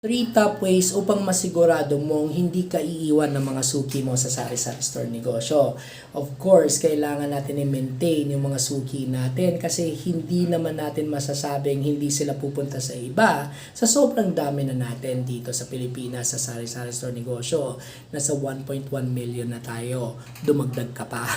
3 top ways upang masigurado mong hindi ka iiwan ng mga suki mo sa sari-sari store negosyo. Of course, kailangan natin i-maintain yung mga suki natin kasi hindi naman natin masasabing hindi sila pupunta sa iba sa sobrang dami na natin dito sa Pilipinas sa sari-sari store negosyo. Nasa 1.1 million na tayo. Dumagdag ka pa.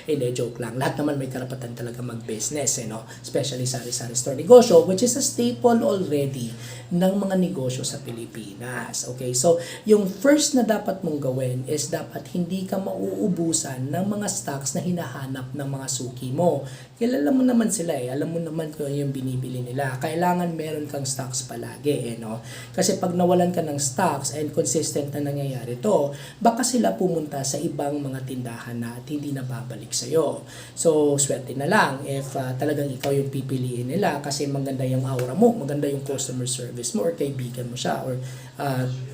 Hindi, joke lang. Lahat naman may karapatan talaga mag-business, no? Especially sari-sari store negosyo, which is a staple already ng mga negosyo sa Pilipinas. Okay? So, yung first na dapat mong gawin is dapat hindi ka mauubusan ng mga stocks na hinahanap ng mga suki mo. Kilala mo naman sila Alam mo naman kung yung binibili nila. Kailangan meron kang stocks palagi, no? Kasi pag nawalan ka ng stocks and consistent na nangyayari to, baka sila pumunta sa ibang mga tindahan na at hindi na babalik sa'yo. So, swerte na lang if talagang ikaw yung pipiliin nila kasi maganda yung aura mo, maganda yung customer service mo or kaibigan mo siya or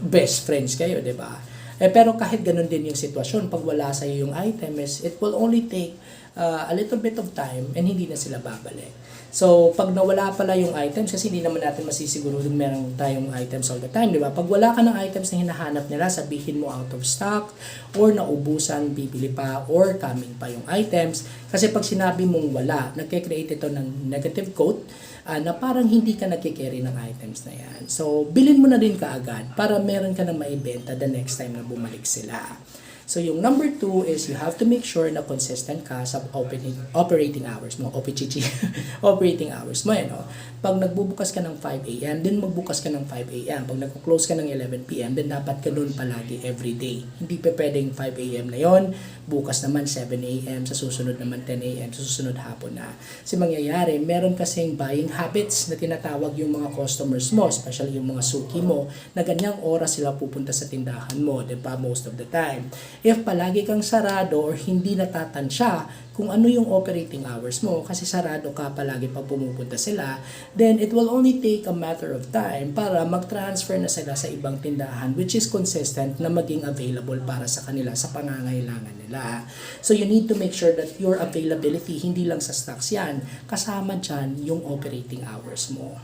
best friends kayo, di ba? Pero kahit ganun din yung sitwasyon, pag wala sa'yo yung item, it will only take a little bit of time and hindi na sila babalik. So, pag nawala pala yung items, kasi hindi naman natin masisiguro kung meron tayong items all the time, di ba? Pag wala ka ng items na hinahanap nila, sabihin mo out of stock, or naubusan, bibili pa, or coming pa yung items. Kasi pag sinabi mong wala, nagke-create ito ng negative quote, na parang hindi ka nagkikerry ng items na yan. So, bilhin mo na rin kaagad para meron ka na maibenta the next time na bumalik sila. So, yung number 2 is you have to make sure na consistent ka sa operating hours mo. Operating hours mo, no? Pag nagbubukas ka ng 5 a.m., then magbukas ka ng 5 a.m. Pag nag-close ka ng 11 p.m., then dapat ka doon palagi every day. Hindi pa pwedeng 5 a.m. na yon, bukas naman 7 a.m., sa susunod naman 10 a.m., sa susunod hapon na. Kasi mangyayari, meron kasing buying habits na tinatawag yung mga customers mo, especially yung mga suki mo, na ganyang oras sila pupunta sa tindahan mo, diba, most of the time. If palagi kang sarado or hindi natatansya kung ano yung operating hours mo kasi sarado ka palagi pag pumupunta sila, then it will only take a matter of time para mag-transfer na sila sa ibang tindahan which is consistent na maging available para sa kanila sa pangangailangan nila. So you need to make sure that your availability hindi lang sa stocks yan, kasama dyan yung operating hours mo.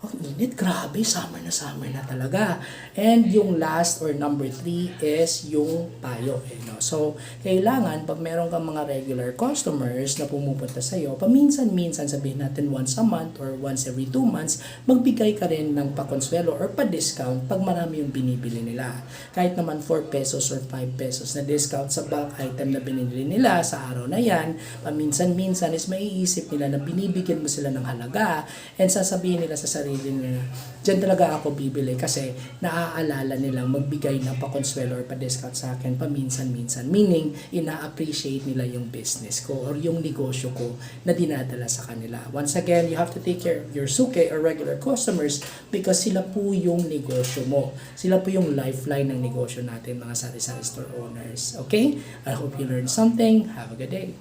Ang init, grabe, summer na talaga. And yung last or number 3 is yung payo. No? So, kailangan pag meron kang mga regular customers na pumupunta sa'yo, paminsan-minsan, sabihin natin once a month or once every 2 months, magbigay ka rin ng pa-consuelo or pa-discount pag marami yung binibili nila. Kahit naman 4 pesos or 5 pesos na discount sa bulk item na binili nila sa araw na yan, paminsan-minsan is maiisip nila na binibigyan mo sila ng halaga and sasabihin nila sa sarili nila, dyan talaga ako bibili kasi naaalala nilang magbigay ng pa-consuelo or pa-discount sa akin paminsan-minsan. Meaning, ina-appreciate nila yung business ko or yung negosyo ko na dinadala sa kanila. Once again, you have to take care of your suke or regular customers because sila po yung negosyo mo. Sila po yung lifeline ng negosyo natin, mga sari-sari store owners. Okay? I hope you learned something. Have a good day.